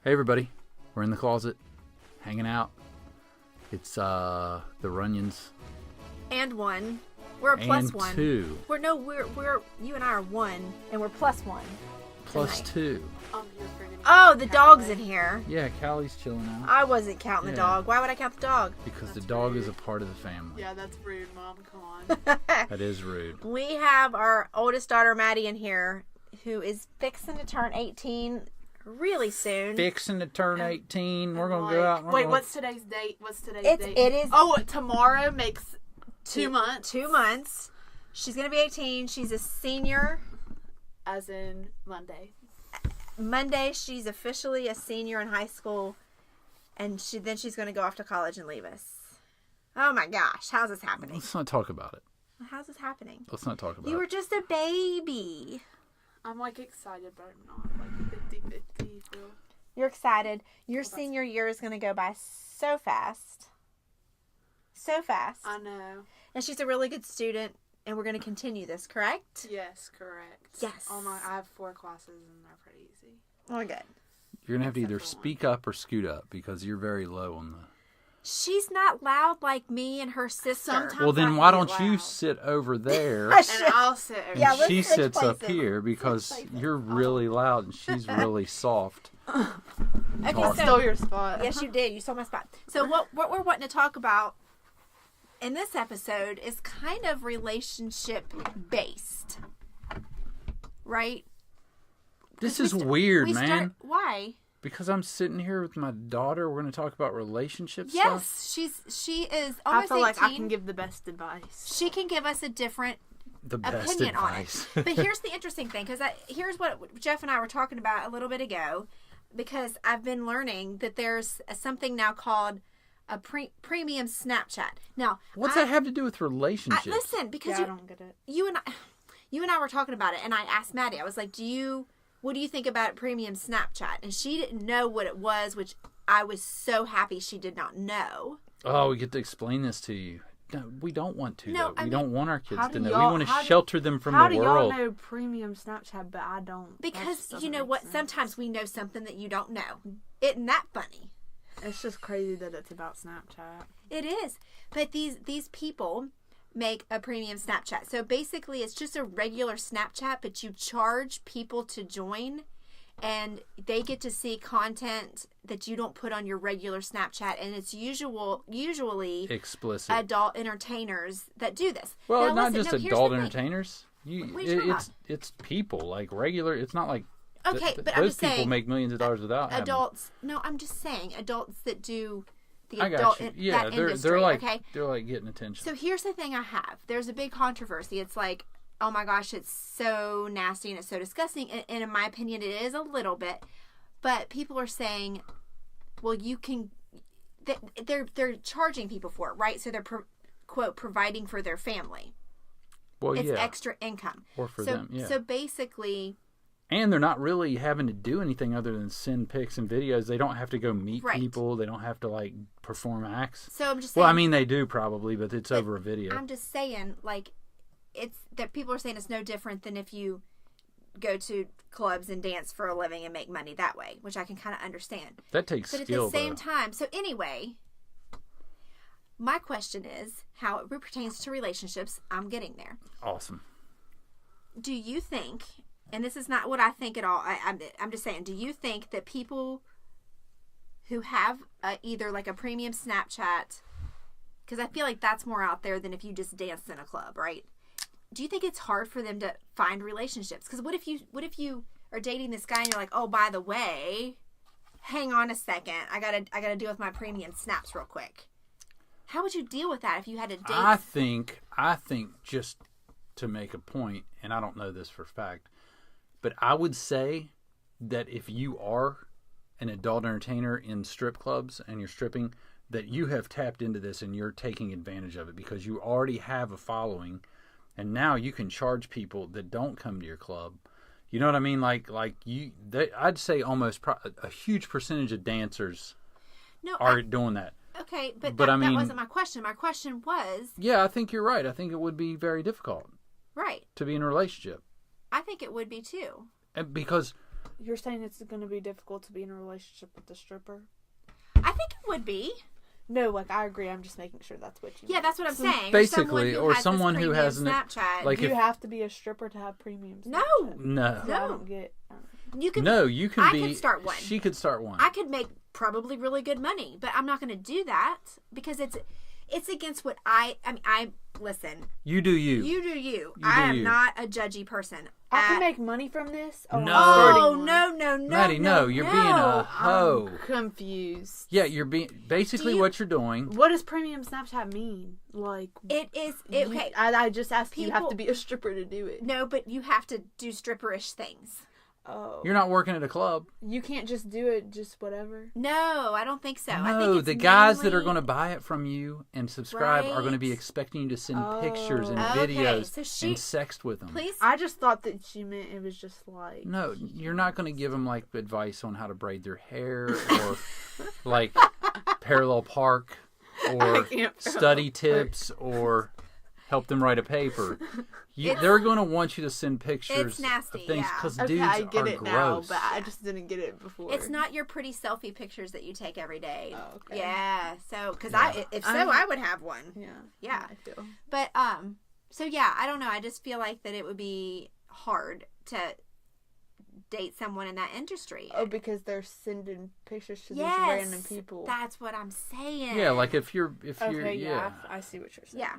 Hey everybody, we're in the closet, hanging out. It's the Runyons. And one. We're a plus and one. Two. We're you and I are one, and we're plus one. Plus tonight. two. Oh, the dog's in here. Yeah, Callie's chilling out. I wasn't counting the dog. Why would I count the dog? Because That's the dog rude. is a part of the family. Yeah, that's rude, Mom. Come on. That is rude. We have our oldest daughter, Maddie, in here, who is fixing to turn 18 really soon. Fixing to turn 18. We're going to Like, go out. Wait, what's today's date? It is Oh, tomorrow makes 2 months. 2 months. She's going to be 18. She's a senior. As in Monday. Monday, she's officially a senior in high school, and she's going to go off to college and leave us. Oh my gosh, how's this happening? Let's not talk about it. How's this happening? Let's not talk about You it. were just a baby. I'm like excited, but I'm not. Like 50-50. Feel. You're excited. Your that's- senior year is going to go by so fast. So fast. I know. And she's a really good student, and we're going to continue this, correct? Yes, correct. Yes. I have 4 classes and they're pretty easy. Oh, good. You're going to have to either Except for one. speak up or scoot up because you're very low on the... She's not loud like me and her sister. Sometimes- Well, then I why can don't get you loud. sit over there? And I'll sit over And Yeah, here. let's she switch sits up places. here because Switch places. you're really loud and she's really soft. Okay, I Talk. so stole your spot. yes, you did. You stole my spot. So what we're wanting to talk about in this episode is kind of relationship based, right? This We is st- weird, we man. start- why? Because I'm sitting here with my daughter. We're going to talk about relationship stuff. Yes, she is I almost feel 18. like I can give the best advice. She can give us a different The best opinion on it. advice. But here's the interesting thing, because here's what Jeff and I were talking about a little bit ago, because I've been learning that there's something now called a premium Snapchat. Now, What's that have to do with relationships? listen, because Yeah, I don't get it. you and I were talking about it, and I asked Maddie, I was like, what do you think about premium Snapchat? And she didn't know what it was, which I was so happy she did not know. Oh, we get to explain this to you. No, we don't want to, No, though. I We mean, don't want our kids how to do know. We y'all- want to how do- shelter them from How the do world. y'all know premium Snapchat, but I don't? That Because just you doesn't know make what? sense. Sometimes we know something that you don't know. Isn't that funny? It's just crazy that it's about Snapchat. It is. But these people make a premium Snapchat. So basically it's just a regular Snapchat, but you charge people to join, and they get to see content that you don't put on your regular Snapchat, and it's usually Explicit. adult entertainers that do this. Well, Now, not listen, just no, here's adult the thing. entertainers. What are you talking It's people, like regular. It's not like Okay, but I'm those just people saying, make millions of dollars without having. adults. No, I'm just saying adults that do the I adult got you. Yeah, that they're industry. like okay, they're like getting attention. so here's the thing I have. There's a big controversy. It's like, oh my gosh, it's so nasty and it's so disgusting. And in my opinion, it is a little bit. But people are saying, well, you can. They're charging people for it, right? So they're quote providing for their family. Well, It's yeah, extra income. or for so, them, yeah. So basically, And they're not really having to do anything other than send pics and videos. They don't have to go meet Right. people. They don't have to like perform acts. so I'm just saying. Well, I mean, they do probably, but it's over a video. I'm just saying, like, it's that people are saying it's no different than if you go to clubs and dance for a living and make money that way, which I can kind of understand. That takes But skill, at the same though. time, so anyway, my question is how it pertains to relationships. I'm getting there. Awesome. Do you think, and this is not what I think at all, I'm just saying, do you think that people who have either like a premium Snapchat, because I feel like that's more out there than if you just danced in a club, right? Do you think it's hard for them to find relationships? Because what if you are dating this guy and you're like, oh, by the way, hang on a second, I gotta deal with my premium snaps real quick. How would you deal with that if you had to date? I think just to make a point, and I don't know this for a fact, but I would say that if you are an adult entertainer in strip clubs and you're stripping, that you have tapped into this and you're taking advantage of it because you already have a following, and now you can charge people that don't come to your club. You know what I mean? I'd say almost a huge percentage of dancers no, are doing that. okay, but I that mean- wasn't my question. My question was, Yeah, I think you're right. I think it would be very difficult right, to be in a relationship. I think it would be too. And because You're saying it's going to be difficult to be in a relationship with a stripper? I think it would be. No, like, I agree. I'm just making sure that's what you mean. Yeah, that's what I'm saying. Basically, or someone who has an Snapchat. like Do you if, have to be a stripper to have premium No. Snapchat? no, Yeah, I don't get. You can. no, you can I be. could start one. She could start one. I could make probably really good money, but I'm not going to do that because it's against what I mean. I listen. You do you. You do you. You I do am you. not a judgy person. I can make money from this? Oh, No. I'm starting Oh, one. no, Maddie, no, you're being a hoe. I'm confused. Yeah, you're being basically what you're doing. What does premium Snapchat mean? Like, It is okay. I just asked you have People- to be a stripper to do it. No, but you have to do stripperish things. Oh. You're not working at a club. You can't just do it just whatever. No, I don't think so. I think No, it's the guys that are mainly- going to buy it from you and subscribe are going to be Right. expecting you to send Oh. pictures and Okay, videos so she- and sext with them. Please. I just thought that she meant it was just like. No, you're not going to give them like advice on how to braid their hair or like parallel park or can't study tips or help them write a paper. They're going to want you to send pictures It's nasty, of things yeah. because Okay, dudes I get are it gross. now, but I just didn't get it before. It's not your pretty selfie pictures that you take every day. Oh, okay. Yeah. So, because Yeah. if so, I would have one. Yeah. Yeah. I feel. But so yeah, I don't know. I just feel like that it would be hard to date someone in that industry. Oh, because they're sending pictures to Yes, these random people. that's what I'm saying. Yeah, like if you're Okay, yeah. I see what you're saying. Yeah.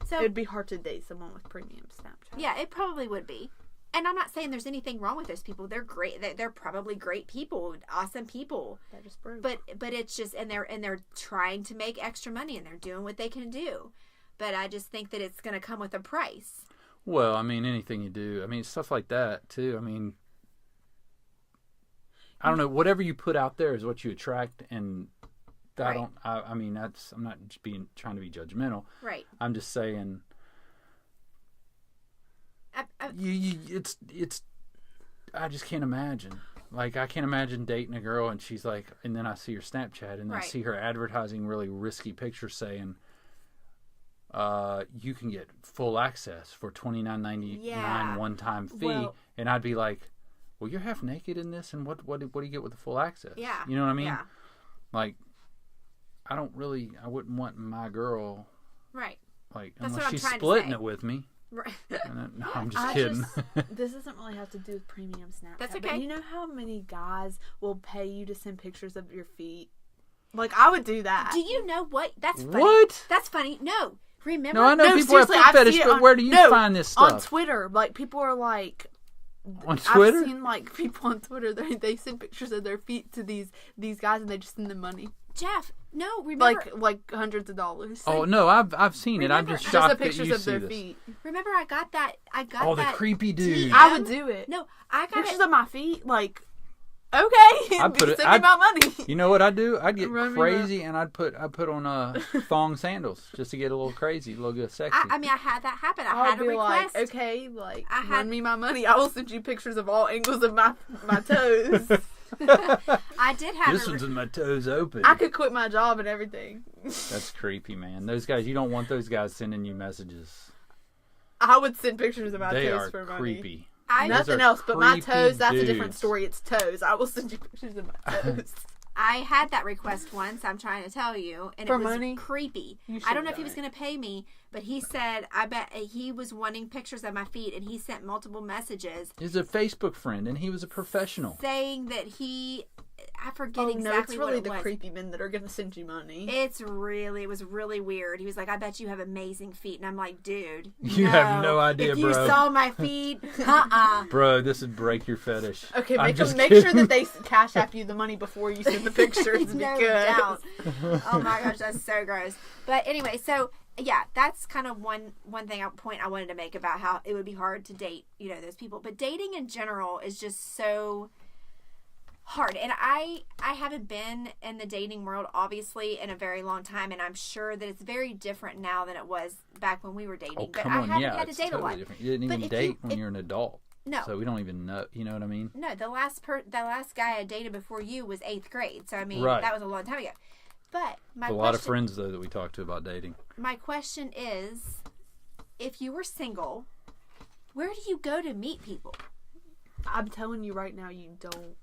So It'd be hard to date someone with premium Snapchat. yeah, it probably would be. And I'm not saying there's anything wrong with those people. They're great. They're probably great people, awesome people. That just broke. But it's just and they're trying to make extra money and they're doing what they can do. But I just think that it's going to come with a price. Well, I mean, anything you do. I mean, stuff like that, too. I mean, I don't know. Whatever you put out there is what you attract. And Right. I mean, I'm not just trying to be judgmental. Right. I'm just saying, I just can't imagine. Like, I can't imagine dating a girl and she's like, and then I see her Snapchat and I Right. see her advertising really risky pictures saying, you can get full access for $29.99 Yeah. one-time fee, Well- and I'd be like, "Well, you're half naked in this, and what do you get with the full access?" Yeah. You know what I mean? Yeah. Like, I wouldn't want my girl Right. like That's unless what I'm she's trying to splitting say. it with me. Right. And then, no, I'm just I kidding. this doesn't really have to do with premium Snapchat. That's But okay. you know how many guys will pay you to send pictures of your feet? Like, I would do that. Do you know what? That's funny. What? That's funny. No. Remember? No, I know No, people have seriously, foot I fetish, see it but on- where do you no, find this on stuff? Twitter, like, people are like, On Twitter? I've seen like people on Twitter. They send pictures of their feet to these guys, and they just send them money, Jeff, no, remember like hundreds of dollars. Oh no, I've seen it. I'm Remember- just just shocked the that pictures you of see their this. feet. remember I got that Oh, the that creepy dude. I would do it. No, I got Pictures it. of my feet, like, okay, I'd put it- send me my money. You know what I'd do? I'd get Run me crazy and I'd put on thong sandals just to get a little crazy, a little bit sexy. I mean, I had that happen. I I'll had a be request. like, okay, like, I had- run me my money. I will send you pictures of all angles of my toes. I did have This a one's with my toes open. I could quit my job and everything. That's creepy, man. Those guys, you don't want those guys sending you messages. I would send pictures of my They toes are for money. creepy. I, Those Nothing are else but my creepy toes. That's a different dudes. story. It's toes. I will send you pictures of my toes. I had that request once. I'm trying to tell you, and For it was money? creepy. You I should've don't know if he done was it. going to pay me, but he said I bet he was wanting pictures of my feet, and he sent multiple messages He's a Facebook friend, and he was a professional. saying that he. I forget Oh no, it's exactly really what it the was. creepy men that are going to send you money. It was really weird. He was like, I bet you have amazing feet. And I'm like, dude. You have no idea, if you bro. saw my feet, uh-uh. Bro, this would break your fetish. Okay, I'm make just sure kidding. that they cash after you the money before you send the pictures. No because doubt. Oh my gosh, that's so gross. But anyway, so yeah, that's kind of one point I wanted to make about how it would be hard to date, those people. But dating in general is just so hard. And I haven't been in the dating world obviously in a very long time, and I'm sure that it's very different now than it was back when we were dating. Oh, but come I on, haven't yeah, had to it's date a totally lot. different. You didn't But even if date when you're an adult. No. So we don't even know, you know what I mean? No, the last guy I dated before you was 8th grade. So I mean, Right. that was a long time ago. But A lot of friends, though, that we talked to about dating. my question is, if you were single, where do you go to meet people? I'm telling you right now, you don't.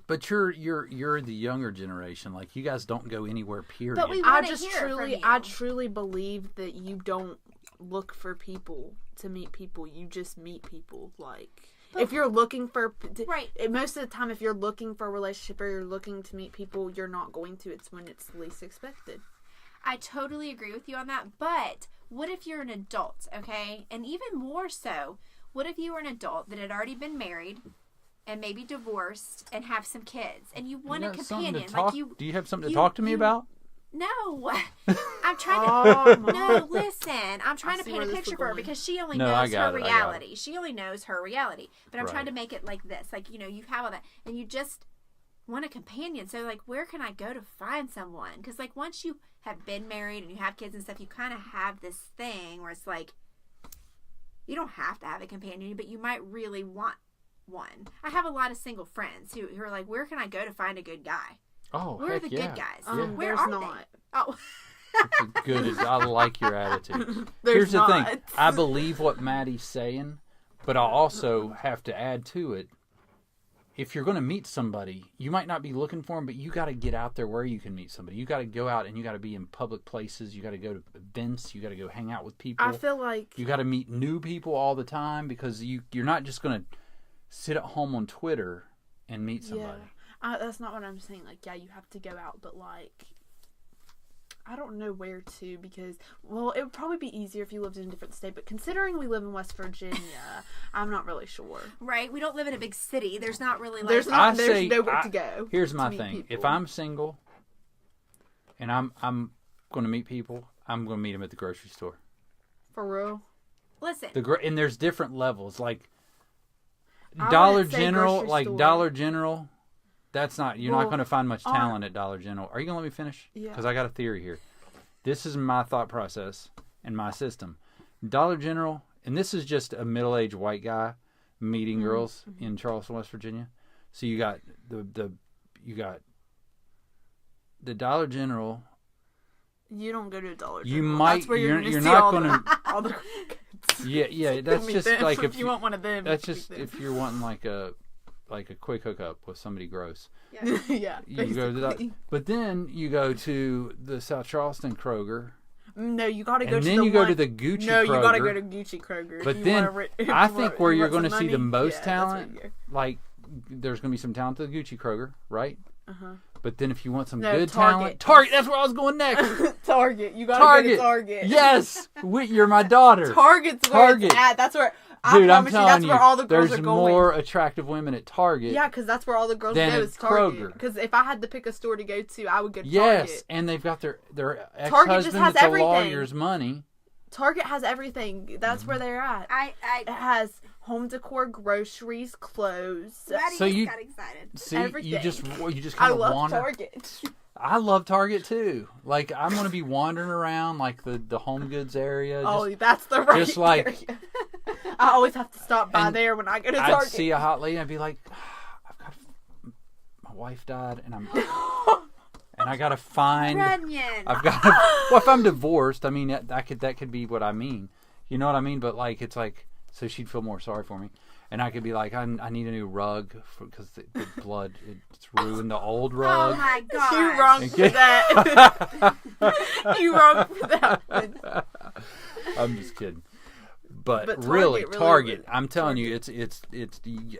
But you're the younger generation. Like, you guys don't go anywhere, period. But we I want to hear from you. I truly believe that you don't look for people to meet people. You just meet people. Like, if you're looking for... Right. Most of the time, if you're looking for a relationship or you're looking to meet people, you're not going to. It's when it's least expected. I totally agree with you on that. But what if you're an adult, okay? And even more so, what if you were an adult that had already been married and maybe divorced and have some kids and you want a companion? Do you have something to talk to me about? No. I'm trying to... No, listen. I'm trying to paint a picture for her because she only knows her reality. She only knows her reality. But I'm trying to make it like this. Like, you know, you have all that. And you just want a companion. So, like, where can I go to find someone? Because, like, once you have been married and you have kids and stuff, you kind of have this thing where it's like, you don't have to have a companion, but you might really want one. I have a lot of single friends who are like, where can I go to find a good guy? Oh, where are the good guys? Where there's are not. they? Oh. Good as I like your attitude. Here's the thing. I believe what Maddie's saying, but I also have to add to it. If you're going to meet somebody, you might not be looking for them, but you got to get out there where you can meet somebody. You got to go out and you got to be in public places. You got to go to events. You got to go hang out with people. I feel like you got to meet new people all the time because you're not just going to sit at home on Twitter and meet somebody. Yeah. That's not what I'm saying. Like, yeah, you have to go out, but like, I don't know where to because, well, it would probably be easier if you lived in a different state. But considering we live in West Virginia, I'm not really sure. Right, we don't live in a big city. There's not really like there's nowhere to go. Here's my thing: people. If I'm single and I'm going to meet people, I'm going to meet them at the grocery store. For real. Listen, and there's different levels. Like Dollar General, Dollar General. That's not, you're not going to find much talent at Dollar General. Are you going to let me finish? Yeah. Because I got a theory here. This is my thought process and my system. Dollar General, and this is just a middle-aged white guy meeting girls in Charleston, West Virginia. So you got the Dollar General. You don't go to a Dollar General. You might. That's where you're not going to. All the Yeah. That's just them. like if you want one of them. That's just if you're wanting like a quick hookup with somebody gross. Yeah. You go to that, but then you go to the South Charleston Kroger. No, you got to go. And then you go to the Gucci Kroger. No, you got to go to Gucci Kroger. But then I think where you're going to see the most talent, like there's going to be some talent to the Gucci Kroger, right? But then if you want some good talent, Target. That's where I was going next. Target. You got to go to Target. Yes, you're my daughter. Target's where it's at. That's where. Dude, I'm telling you, where all the girls there's are going. more attractive women at Target. Yeah, because that's where all the girls go is Target. Because if I had to pick a store to go to, I would go to Target. Yes, and they've got their ex-husband that's a lawyer's money. Target has everything. That's where they're at. It has home decor, groceries, clothes. Maddie just got excited. See, everything. you just kind of wander. I love Target. I love Target too. Like I'm going to be wandering around like the home goods area. That's the right just like area. I always have to stop by there when I go to Target. I'd see a hot lady and I'd be like, my wife died and I gotta find. I've got. Well, if I'm divorced, I mean that could be what I mean. You know what I mean? But like it's like so she'd feel more sorry for me, and I could be like, I need a new rug because the blood it's ruined the old rug. Oh my god! You wrong for that. You wrong for that. I'm just kidding. But Target really, Target. Would. I'm telling you, it's.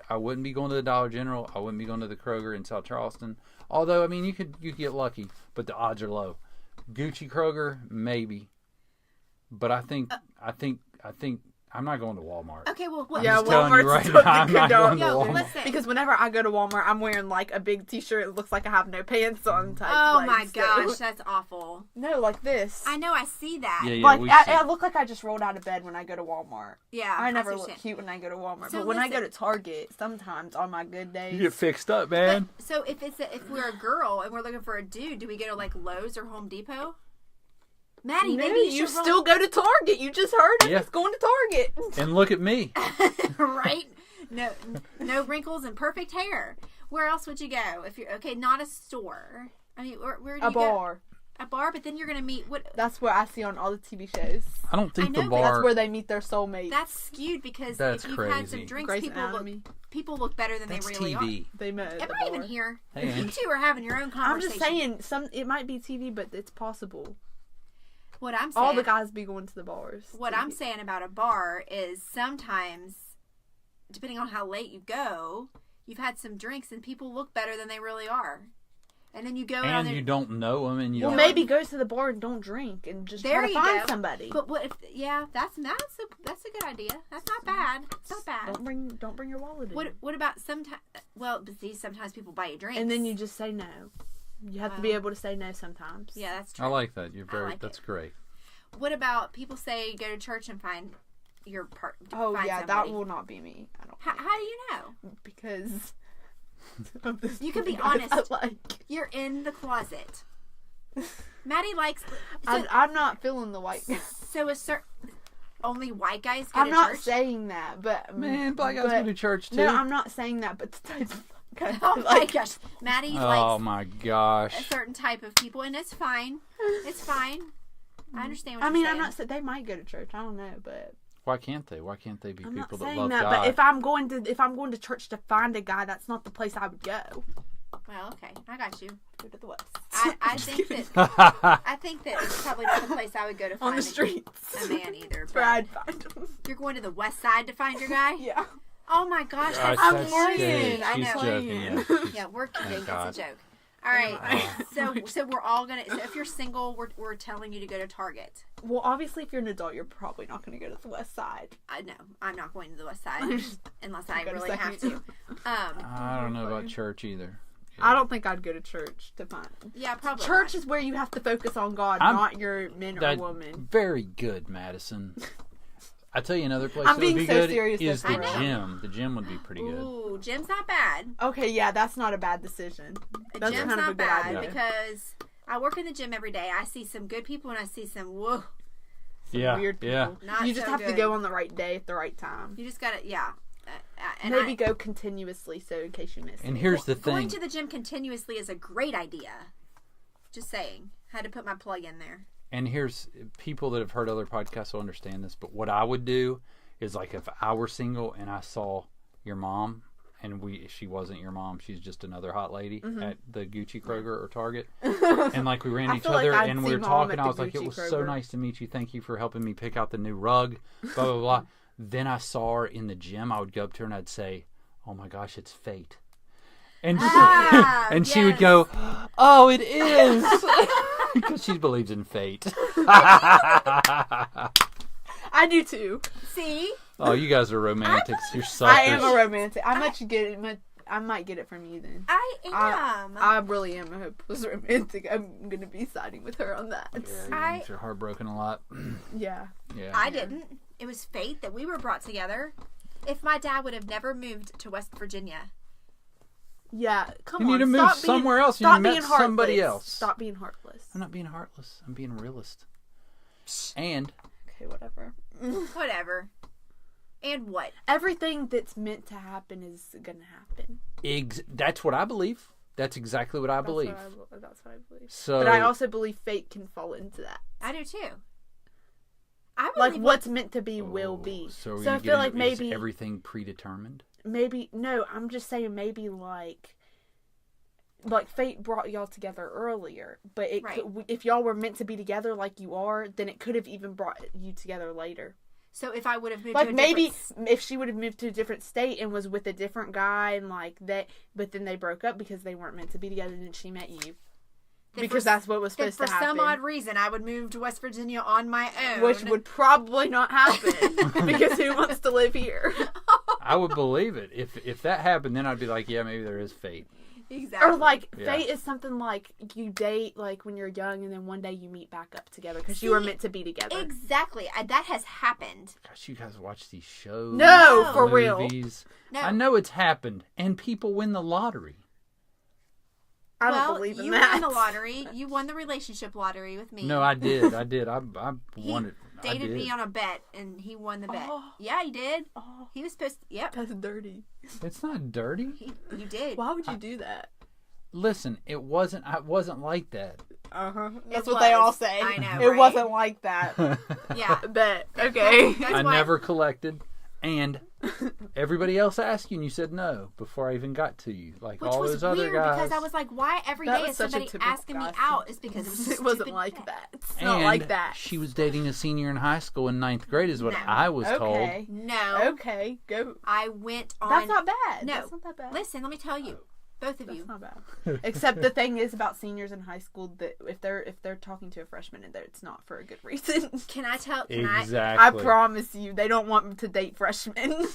I wouldn't be going to the Dollar General. I wouldn't be going to the Kroger in South Charleston. Although, I mean, you could get lucky, but the odds are low. Gucci Kroger, maybe. But I think I'm not going to Walmart. Okay, well, I'm just telling you right now, I'm not going to Walmart. Listen. Because whenever I go to Walmart, I'm wearing like a big t-shirt. It looks like I have no pants on type. Oh my gosh, that's awful. No, like this. I know, I see that. Yeah, like I look like I just rolled out of bed when I go to Walmart. Yeah, I never look cute when I go to Walmart. So but when I go to Target, sometimes on my good days, you get fixed up, man. But, so if we're a girl and we're looking for a dude, do we go to like Lowe's or Home Depot? Maddie, maybe you still go to Target. You just heard it. It's going to Target. And look at me. Right? No wrinkles and perfect hair. Where else would you go if you're not a store? I mean, where do you go? A bar. A bar, but then you're gonna meet what? That's what I see on all the TV shows. I don't think I know, the but bar. That's where they meet their soulmates. That's skewed because That's if you've had some crazy. drinks, Grey's people Anatomy. look better than That's they really TV. They met at are. Am the I even bar. here? Hey, You two are having your own I'm conversation. just saying, it might be TV, but it's possible. What I'm saying. All the guys be going to the bars. What I'm saying about a bar is sometimes, depending on how late you go, you've had some drinks and people look better than they really are. And then you go out and you don't know them, and you Well, don't. maybe go to the bar and don't drink and just There try to you find go. somebody. But what if? Yeah, that's a good idea. That's not bad. It's not bad. Don't bring your wallet in. What about sometimes? Well, but see, sometimes people buy you drinks, And then you just say no. You have to be able to say no sometimes. Yeah, that's true. I like that. You're very. like That's it. great. What about people say go to church and find your part? Oh find yeah, somebody. that will not be me. I don't. How do you know? Because of this You can be guys I honest. like. You're in the closet. Maddie likes. I'm not feeling the white guy. So only white guys go I'm to not church? saying that, but Man, black guys but- go to church too. No, I'm not saying that, but the type of guys Oh I my like. gosh, Maddie Oh likes my a gosh. certain type of people, and it's fine. It's fine. I understand what I mean, you're I'm saying. not saying they might go to church. I don't know, but Why can't they? Why can't they be I'm not people that saying love that. God? But if I'm going to church to find a guy, that's not the place I would go. Well, okay, I got you. Go to the west. I think that I think that it's probably not the place I would go to find On the streets. a man either. That's where But I'd find him. you're going to the west side to find your guy? Yeah. Oh my gosh, that's I'm That's playing. good. I She's know. joking. Yeah, she's- Yeah, we're kidding. God. It's a joke. All right. So we're all gonna. So if you're single, we're telling you to go to Target. Well, obviously, if you're an adult, you're probably not going to go to the west side. I know I'm not going to the west side unless I Go to really have to. second. I don't know about church either. I don't think I'd go to church to find. Yeah, probably. Church not. is where you have to focus on God, I'm- not your men or That- woman. Very good, Madison. I tell you another place I'm that would being be so good serious is this the time. gym. The gym would be pretty good. Ooh, gym's not bad. Okay, yeah, that's not a bad decision. That's Gym's kind of a not good bad idea. because I work in the gym every day. I see some good people and I see some whoa. Yeah, Weird people. yeah. Not You just so have to good. go on the right day at the right time. You just gotta and Maybe go continuously so in case you miss And it. here's the going thing. to the gym continuously is a great idea. Just saying. Had to put my plug in there. And here's people that have heard other podcasts will understand this. But what I would do is like if I were single and I saw your mom and she wasn't your mom, she's just another hot lady at the Gucci Kroger or Target, and like we ran I each feel like other I'd and see we were Mom talking. at I the was like, it Gucci was so Kroger. nice to meet you. Thank you for helping me pick out the new rug. Blah blah blah. Then I saw her in the gym. I would go up to her and I'd say, "Oh my gosh, it's fate." And and she would yes. go, "Oh, it is," because she believes in fate. I do too. See? Oh, you guys are romantics. You're suckers. I am a romantic. I might get it from you then. I am. I really am a hopeless romantic. I'm gonna be siding with her on that. Yeah, you're heartbroken a lot. Yeah. Yeah. I didn't. It was fate that we were brought together. If my dad would have never moved to West Virginia. Yeah. Come You on. need to move stop somewhere else. You Stop met being heartless. somebody else. Stop being heartless. I'm not being heartless. I'm being a realist. And Okay, whatever. Whatever. And what? Everything that's meant to happen is gonna happen. that's what I believe. That's exactly what I believe. That's what I believe. So, But I also believe fate can fall into that. I do too. I Like believe what's meant to be will be. So, I feel like is maybe everything predetermined. no, I'm just saying maybe like fate brought y'all together earlier, but it Right. if y'all were meant to be together like you are, then it could have even brought you together later. So if I would have moved Like to a maybe different... if she would have moved to a different state and was with a different guy and like that, but then they broke up because they weren't meant to be together, and then she met you. Because that's what was supposed to for happen. some odd reason, I would move to West Virginia on my own. Which would probably not happen because who wants to live here? I would believe it. If that happened, then I'd be like, yeah, maybe there is fate. Exactly. Or like Yeah. fate is something like you date like when you're young and then one day you meet back up together because you were meant to be together. Exactly. That has happened. Gosh, you guys watch these shows. No, for real. movies. No. I know it's happened, and people win the lottery. I don't well, believe in you that. won the lottery. You won the relationship lottery with me. No, I did. I He won it. I dated did. me on a bet, and he won the bet. Oh. Yeah, he did. Oh, He was supposed to... Yep. that's dirty. It's not dirty. You did. Why would you do that? Listen, it wasn't. I wasn't like that. That's what they all say. I know, It right? wasn't like that. Yeah. But, okay. That's I why- never collected, and everybody else asked you, and you said no before I even got to you. Like Which all was those other weird guys. because I was like, why every That day was is such a somebody typical asking me guy out? thing. It's because it was a It wasn't stupid like bet. that. It's and not like that. she was dating a senior in high school in 9th grade, is what No. I was told. Okay. No. Okay. Go. I went on. That's not bad. No. That's not that bad. Listen, let me tell you. Both of That's you. not bad. Except the thing is about seniors in high school that if they're talking to a freshman in there, it's not for a good reason. Can I tell? Exactly. I promise you, they don't want to date freshmen.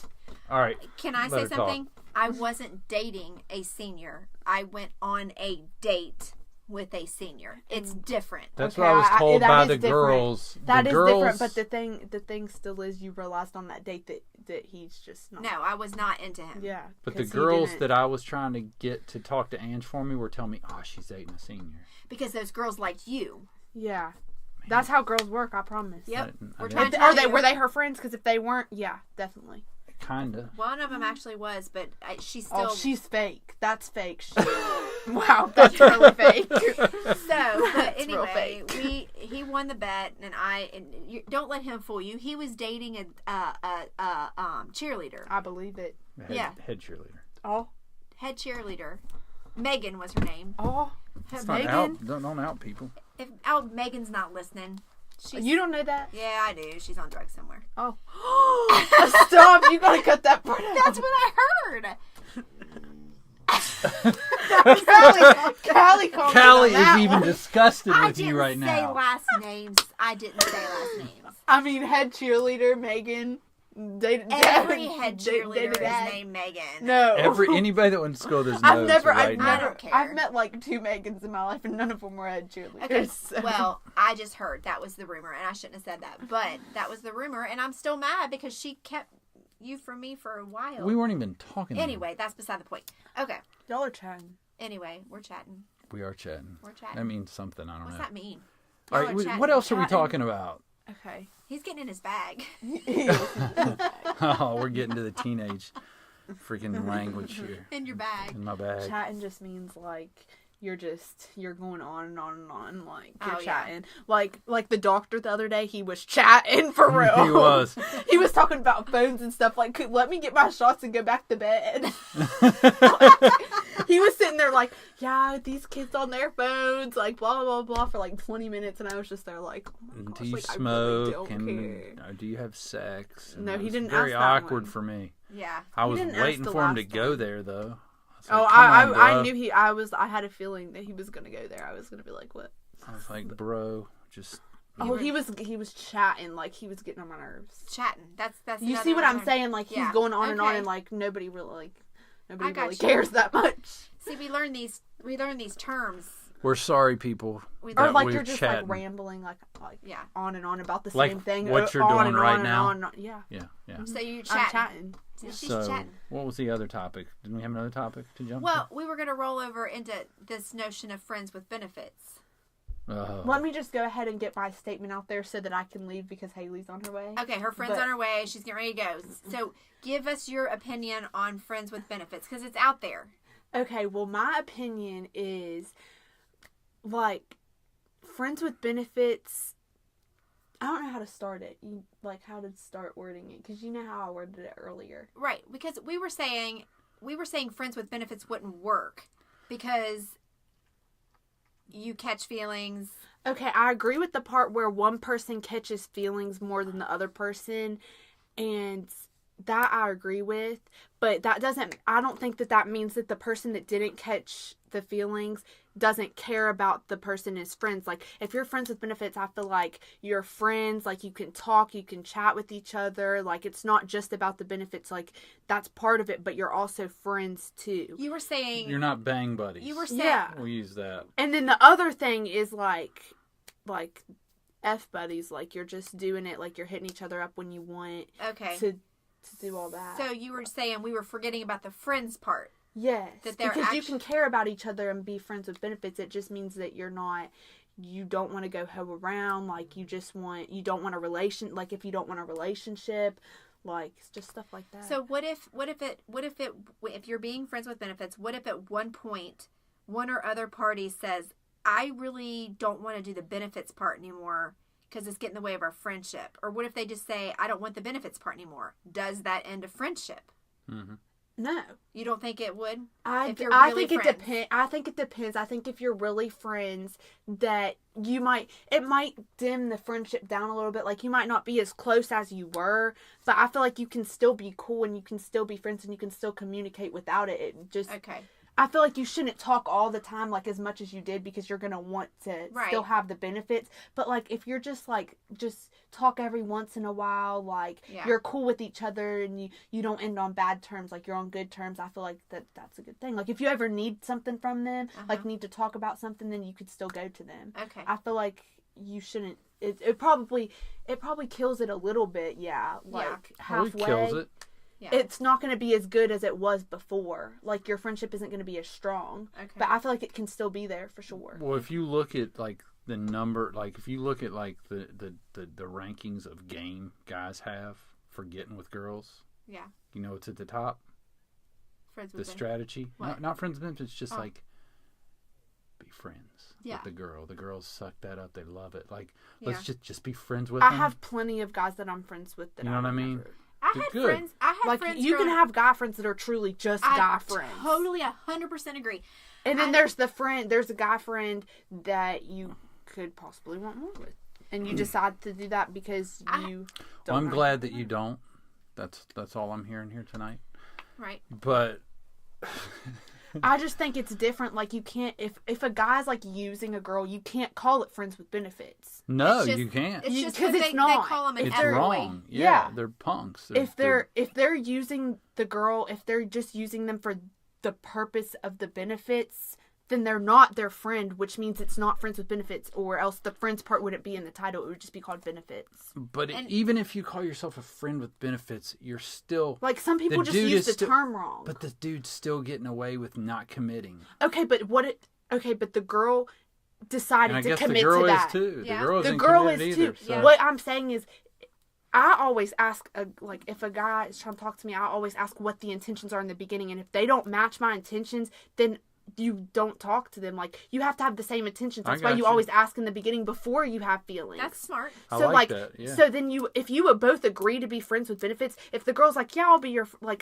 All right. Can I Let say her talk. something? I wasn't dating a senior. I went on a date with a senior. It's different. That's Okay, what I was told that by is the different. girls. That the is girls, different, but the thing still is you realized on that date that he's just not. No, I was not into him. Yeah. But the 'cause he girls didn't- that I was trying to get to talk to Ange for me were telling me, "Oh, she's dating a senior." Because those girls liked you. Yeah. That's how girls work, I promise. Yep. I We're didn't- trying to Are tell they you. were they her friends? Because if they weren't, yeah, definitely. Kinda. One of them actually was, but she still. Oh, she's fake. That's fake. Wow, that's really fake. So, but real anyway, fake. he won the bet, and you, don't let him fool you. He was dating a cheerleader, I believe it. Head cheerleader. Oh, head cheerleader. Megan was her name. oh, It's not Megan? out. Don't out people. Megan's not listening. She's, you don't know that? Yeah, I do. She's on drugs somewhere. Oh, stop! You gotta cut that part out. That's what I heard. Callie Callie is even disgusted I with didn't you right say now. last names. I didn't say last names. I mean, head cheerleader Megan. Dated Every head dated cheerleader dad. is named Megan. No. Anybody that went to school with this I've knows never, right I've now. never, don't care. I've met like 2 Megans in my life, and none of them were head cheerleaders. Okay, so. well, I just heard that was the rumor, and I shouldn't have said that, but that was the rumor, and I'm still mad because she kept you from me for a while. We weren't even talking. to Anyway, that's beside the point. Okay. Y'all are chatting. Anyway, we're chatting. them. We are chatting. We're chatting. That means something. I don't What's know. that mean? All Y'all right. are chatting. What else are we Chatting. talking about? Okay. He's getting in his bag. Oh, we're getting to the teenage freaking language here In your bag. in my bag. Chatting just means like you're going on and on and on, like you're Oh, yeah. chatting. Like the doctor the other day, he was chatting for real. He was. He was talking about phones and stuff. Like, let me get my shots and go back to bed. He was sitting there like, yeah, these kids on their phones, like blah blah blah, for like 20 minutes, and I was just there like, oh my gosh, Do you like, I smoke really don't and care. do you have sex? And No, it he was didn't Very ask that awkward one. for me. Yeah. I was didn't ask waiting the for him to last go one. there though. was Oh, like, "Come on, I bro." knew I had a feeling that he was gonna go there. I was gonna be like, what? I was like, bro, just. Oh, he was chatting, like he was getting on my nerves. Chatting. That's You another see what I'm word. saying? Like he's Yeah. going on and on, Okay. and like nobody really I got really you. cares that much. See, we learn these terms. We're sorry, people. We Or that like we're you're just chatting. like rambling, like Yeah. on and on about the Like same thing. what you're on doing and right on and now? on and on. Yeah, Yeah, yeah. So you're I'm chatting. chatting. See, she's So, chatting. what was the other topic? Didn't we have another topic to jump? Well, we were going to roll over into this notion of friends with benefits. to? Let me just go ahead and get my statement out there so that I can leave because Haley's on her way. Okay, her friend's But- on her way. She's getting ready to go. So give us your opinion on friends with benefits because it's out there. Okay, well, my opinion is, like, friends with benefits, I don't know how to start it. How to start wording it, because you know how I worded it earlier. Right, because we were saying friends with benefits wouldn't work because you catch feelings. Okay, I agree with the part where one person catches feelings more than the other person, and that I agree with, but I don't think that means that the person that didn't catch the feelings doesn't care about the person as friends. Like, if you're friends with benefits, I feel like you're friends, like, you can talk, you can chat with each other, like, it's not just about the benefits, like, that's part of it, but you're also friends, too. You were saying... You're not bang buddies. You were saying... Yeah. We'll use that. And then the other thing is, like F buddies, like, you're just doing it, like, you're hitting each other up when you want Okay. to do all that. So you were saying we were forgetting about the friends part. Yes, That they're because you can care about each other and be friends with benefits. It just means that you don't want to go hoe around. Like, you don't want a relation. Like, if you don't want a relationship, like, it's just stuff like that. So if you're being friends with benefits, what if at one point one or other party says, I really don't want to do the benefits part anymore because it's getting in the way of our friendship? Or what if they just say, I don't want the benefits part anymore? Does that end a friendship? Mm-hmm. No. You don't think it would? I think it depends. I think it depends. I think if you're really friends, that it might dim the friendship down a little bit. Like, you might not be as close as you were, but I feel like you can still be cool and you can still be friends and you can still communicate without it. It just, Okay. I feel like you shouldn't talk all the time, like, as much as you did, because you're going to want to still have the benefits. But, like, if you're just talk every once in a while, like, you're cool with each other and you don't end on bad terms, like, you're on good terms, I feel like that's a good thing. Like, if you ever need something from them, like, need to talk about something, then you could still go to them. Okay. I feel like you shouldn't, it probably kills it a little bit, like, halfway. It kills it. Yeah. It's not going to be as good as it was before. Like, your friendship isn't going to be as strong. Okay. But I feel like it can still be there for sure. Well, if you look at, like, the number, like, if you look at, like, the rankings of game guys have for getting with girls. Yeah. You know what's at the top? Friends with the strategy. Not friends with benefits, just, like, be friends with the girl. The girls suck that up. They love it. Like, let's just be friends with them. I have plenty of guys that I'm friends with that you know what I mean? I had friends. Like, you can have guy friends that are truly just guy friends. Totally 100% agree. And then there's a guy friend that you could possibly want more with. And you decide to do that because you don't. Well, I'm glad that you don't. That's all I'm hearing here tonight. Right. But I just think it's different. Like, you can't, if a guy's, like, using a girl, you can't call it friends with benefits. No, you can't. It's just because they call them an it's wrong. Yeah, they're punks. If they're using the girl, if they're just using them for the purpose of the benefits, then they're not their friend, which means it's not friends with benefits, or else the friends part wouldn't be in the title. It would just be called benefits. But even if you call yourself a friend with benefits, you're still... Like, some people just use the term wrong. But the dude's still getting away with not committing. Okay, but the girl decided to commit to that. The girl is too. Yeah. The girl is too. So. What I'm saying is, I always ask, like, if a guy is trying to talk to me, I always ask what the intentions are in the beginning. And if they don't match my intentions, then you don't talk to them. Like, you have to have the same intentions. That's why you always ask in the beginning before you have feelings. That's smart. So, I like that. Yeah. So then if you both agree to be friends with benefits, if the girl's like, yeah,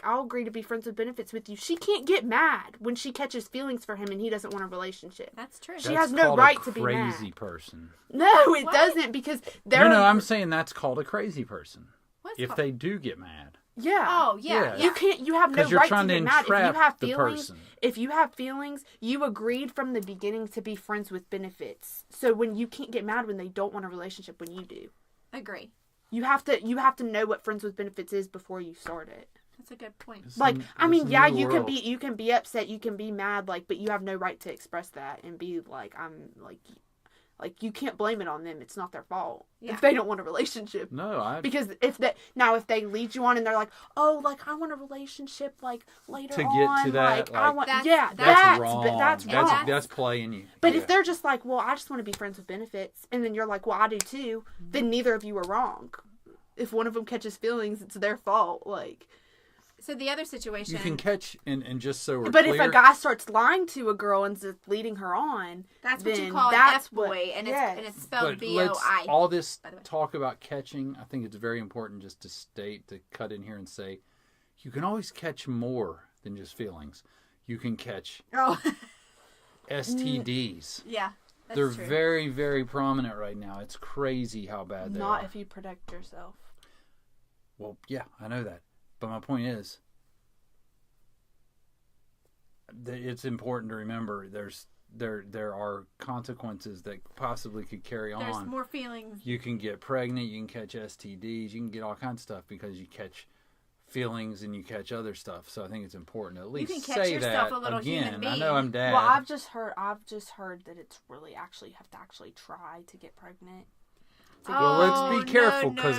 I'll agree to be friends with benefits with you, she can't get mad when she catches feelings for him and he doesn't want a relationship. That's true. She has no right to be mad. Crazy person. No, it doesn't, because they're... No, I'm saying that's called a crazy person. If they do get mad. Yeah. Oh, yeah. You have no right to get mad. If you have feelings, you agreed from the beginning to be friends with benefits. So when you can't get mad when they don't want a relationship when you do. Agree. You have to know what friends with benefits is before you start it. That's a good point. You can be upset, you can be mad, like, but you have no right to express that and be like, Like, you can't blame it on them. It's not their fault if they don't want a relationship. No, because if they lead you on and they're like, oh, like, I want a relationship, like, later to on, get to that, like I want, that's wrong. That's wrong. That's playing you. But if they're just like, well, I just want to be friends with benefits, and then you're like, well, I do too, then neither of you are wrong. If one of them catches feelings, it's their fault. Like. So the other situation... You can catch, and just so we're But clear, if a guy starts lying to a girl and just leading her on... That's what you call an F-boy, and it's spelled B-O-I. All this talk about catching, I think it's very important just to cut in here and say, you can always catch more than just feelings. You can catch STDs. Yeah, They're true. Very, very prominent right now. It's crazy how bad they are. Not if you protect yourself. Well, yeah, I know that. But my point is, it's important to remember there are consequences that possibly could carry on. There's more feelings. You can get pregnant, you can catch STDs, you can get all kinds of stuff because you catch feelings and you catch other stuff. So I think it's important to at least say that again. I know I'm dad. Well, I've just heard that it's really you have to actually try to get pregnant. Well, let's be careful because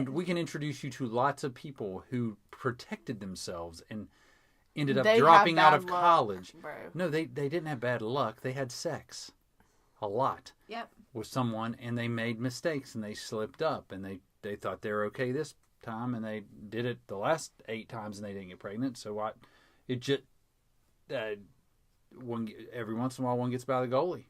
we can introduce you to lots of people who protected themselves and ended up dropping out of college. Bro. No, they didn't have bad luck. They had sex a lot with someone, and they made mistakes and they slipped up and they thought they were okay this time and they did it the last 8 times and they didn't get pregnant. So what? It just every once in a while one gets by the goalie.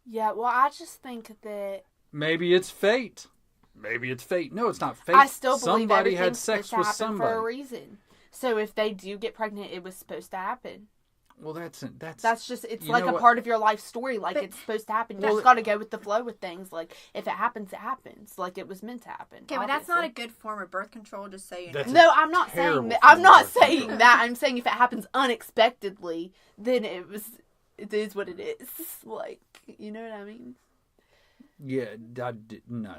Yeah, well, I just think that Maybe it's fate. Maybe it's fate. No, it's not fate. I still believe somebody had everything's sex supposed with to happen somebody. for a reason. So if they do get pregnant, it was supposed to happen. Well, that's just, it's you like know a what? part of your life story. Like, But- it's supposed to happen. You Well, just got to go with the flow with things. Like, if it happens, it happens. Like, it was meant to happen. Okay, but that's not a obviously. good form of birth control, just so you know. That's No, I'm not saying terrible that. form I'm of not birth saying control. that. I'm saying if it happens unexpectedly, then it is what it is. Like, you know what I mean? Yeah, no,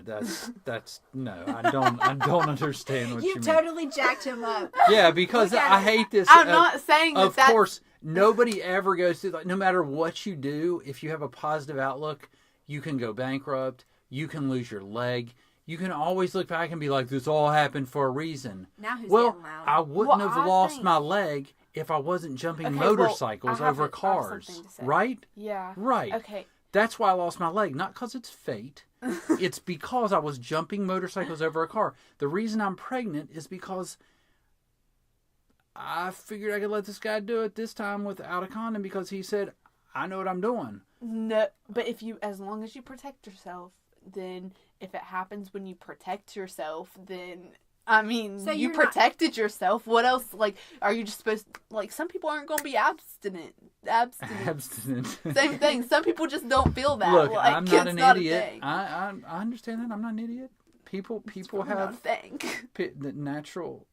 that's no. I don't understand what you You mean. totally jacked him up. Yeah, because Look at I it. hate this. I'm not saying that Of that's... course, nobody ever goes through, like, no matter what you do, if you have a positive outlook, you can go bankrupt, you can lose your leg, you can always look back and be like, this all happened for a reason. Now who's Well, getting loud? I wouldn't Well, have I lost think- my leg if I wasn't jumping Okay, well, motorcycles I have over I have cars. something to say. Right? Yeah. Right. Okay. That's why I lost my leg. Not because it's fate. It's because I was jumping motorcycles over a car. The reason I'm pregnant is because I figured I could let this guy do it this time without a condom because he said, I know what I'm doing. No, but as long as you protect yourself, then if it happens when you protect yourself, then I mean, So you you're not- protected yourself. What else? Like, are you just supposed? Like, some people aren't going to be abstinent. Abstinent. Same thing. Some people just don't feel that. Look, like, I'm not it's an not a idiot. thing. I understand that. I'm not an idiot. People It's not a have thing. the natural.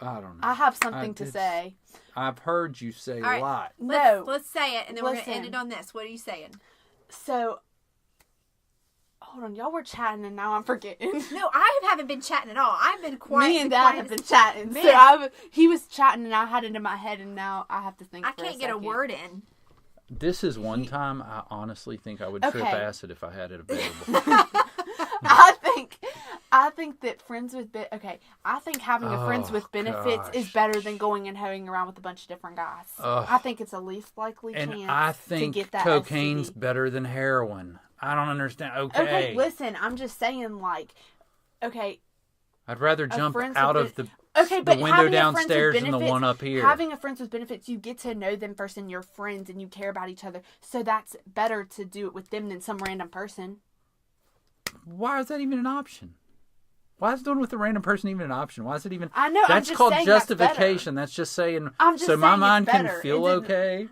I don't know. I have something to it's- say. I've heard you say All right. a lot. No, Let's say it, and then we're going to end Listen. it on this. What are you saying? so hold on, y'all were chatting and now I'm forgetting. No, I haven't been chatting at all. I've been quiet. Me and Dad have been chatting. Man. So he was chatting and I had it in my head and now I have to think. I for can't get a second. word in. This is one time I honestly think I would trip Okay. acid if I had it available. I think that friends with I think having a friends Oh, with benefits is gosh. better than going and hanging around with a bunch of different guys. Ugh. I think it's a least likely And chance I to think get that cocaine's STD. better than heroin. I don't understand. Okay, listen, I'm just saying, like, okay, I'd rather jump friends out with of the okay, but window having a friends with downstairs than the benefits- one up here. Having a friends with benefits, you get to know them first and you're friends and you care about each other. So that's better to do it with them than some random person. Why is that even an option? Why is doing it with a random person even an option? Why is it even? I know, I'm That's just called saying that's better. justification. That's just saying. I'm just so my saying it's mind can better. feel It didn't- okay.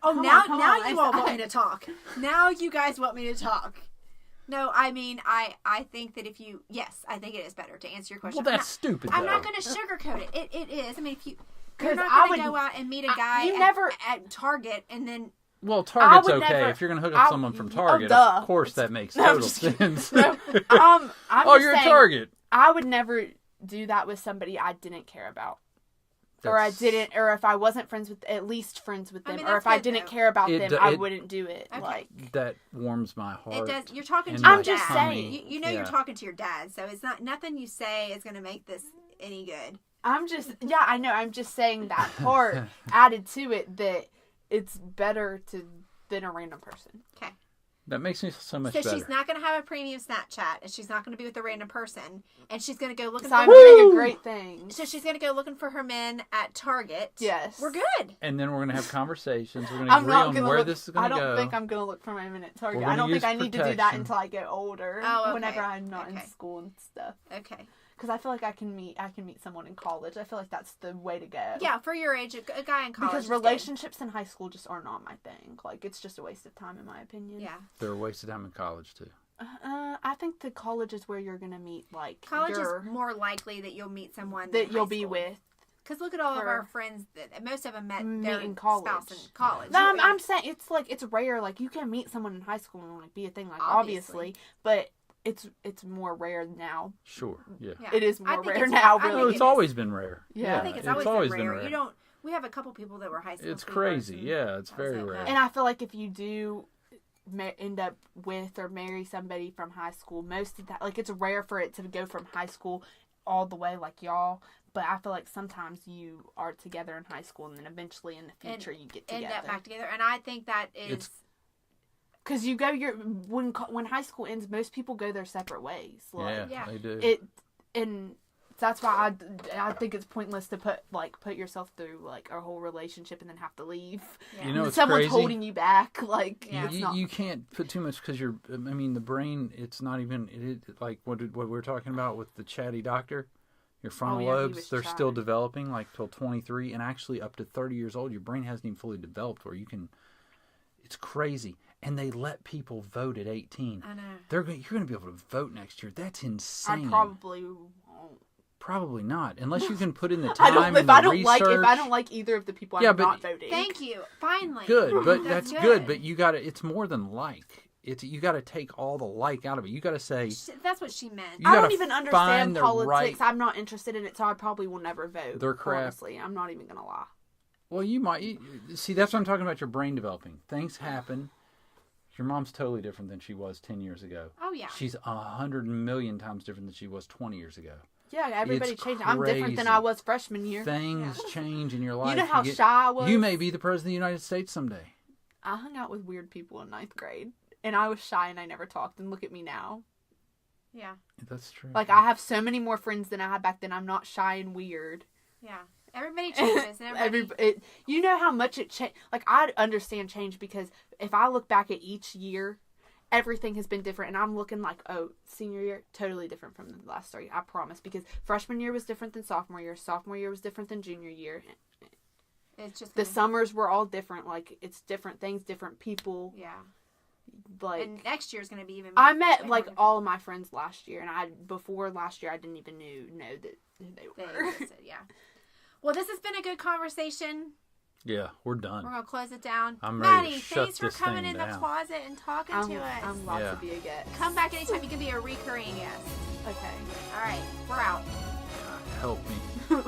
Oh, Come now on, you all I- want me to talk. Now you guys want me to talk. No, I mean, I think that yes, I think it is better to answer your question. Well, that's stupid. I'm though. not going to sugarcoat it. It is. I mean, if you're 'Cause not I going to would- go out and meet a guy you never- at Target and then Well, Target's would okay. never- If you're going to hook up I- someone from oh, Target, duh. of course that makes No, I'm total just kidding. sense. No, I'm Oh, just you're saying, a Target. I would never do that with somebody I didn't care about. Or I didn't, or if I wasn't friends with, at least friends with I them, mean, or that's if I good, didn't though. care about It them, do- I it- wouldn't do it. Okay. Like, That warms my heart. it does. You're talking to and your my I'm just dad. saying. You know Yeah. you're talking to your dad, so it's not nothing you say is going to make this any good. I'm just, yeah, I know. I'm just saying that part added to it that it's better than a random person. Okay. That makes me feel so much So better. she's not going to have a premium Snapchat, and she's not going to be with a random person, and she's going to go looking So for I'm doing a Woo! great thing. So she's going to go looking for her men at Target. Yes. We're good. And then we're going to have conversations. We're going to I'm agree not on gonna where look, this is going I to go. don't think I'm gonna look for my men at Target. We're I gonna don't think use I need to do that protection. until I get older. Oh, okay. Whenever I'm not in Okay. school and stuff. Okay. Because I feel like I can meet someone in college. I feel like that's the way to go. Yeah, for your age, a guy in college. Because is good. relationships in high school just are not my thing. Like, it's just a waste of time in my opinion. Yeah. They're a waste of time in college, too. I think the college is where you're gonna meet like College is more likely that you'll meet someone that you'll be with. Because look at all of for- our friends that most of them met meet their in college. spouse in college. No, I'm saying it's like it's rare. Like you can meet someone in high school and like be a thing. Like obviously, but it's more rare now. Sure, yeah. Yeah. It is I more think rare it's- now. I think Really, Well, it it's is. always been rare. Yeah. I think it's always been rare. rare. You don't. We have a couple people that were high school. It's sweethearts crazy. and- Yeah, it's very okay. rare. and I feel like if you do end up with or marry somebody from high school, most of that, like, it's rare for it to go from high school all the way like y'all. But I feel like sometimes you are together in high school and then eventually in the future you get End together. up back together, and I think that is. It's- Because you go when high school ends, most people go their separate ways. Like, yeah, Yeah. they do. and that's why I think it's pointless to put yourself through like a whole relationship and then have to leave. Yeah. You know, it's someone's crazy. holding you back. Like Yeah. it's not. You can't put too much because the brain. It's not even like what we were talking about with the chatty doctor. Your frontal Oh, yeah, he lobes, was they're chatting. still developing, like till 23, and actually up to 30 years old, your brain hasn't even fully developed where you can. It's crazy, and they let people vote at 18. I know. You're going to be able to vote next year. That's insane. I probably won't. Probably not, unless you can put in the I time don't. and If the I don't research. like, if I don't like either of the people, I'm Yeah, but- not voting. Thank you. Finally. Good, but that's good. good. But you got to. It's more than like. You got to take all the like out of it. You got to say. That's what she meant. You I gotta don't even find understand the politics. right- I'm not interested in it, so I probably will never vote. They're crap. Honestly, I'm not even gonna lie. Well, you might see. That's what I'm talking about. Your brain developing. Things happen. Your mom's totally different than she was 10 years ago. Oh yeah. She's 100 million times different than she was 20 years ago. Yeah, everybody It's changed. I'm different than crazy. I was freshman year. Things change in your life. You know how shy I was? You may be the president of the United States someday. I hung out with weird people in 9th grade, and I was shy and I never talked. And look at me now. Yeah. That's true. Like I have so many more friends than I had back then. I'm not shy and weird. Yeah. Everybody changes. And everybody... You know how much it changed. Like I understand change because if I look back at each year, everything has been different, and I'm looking like, oh, senior year totally different from the last 3. I promise, because freshman year was different than sophomore year. Sophomore year was different than junior year. It's just The summers were all different. Like it's different things, different people. Yeah. Like And next year's gonna be even. I met way like more all of my friends last year, and before last year I didn't even know that who they different. were. They existed, yeah. Well, this has been a good conversation. yeah, we're done. We're gonna close it down. I'm ready to Maddie, shut thanks for this coming thing in the down. closet and talking to us. I'm lots Yeah. to be a guest. Come back anytime. You can be a recurring guest. Okay. All right, we're out. Help me.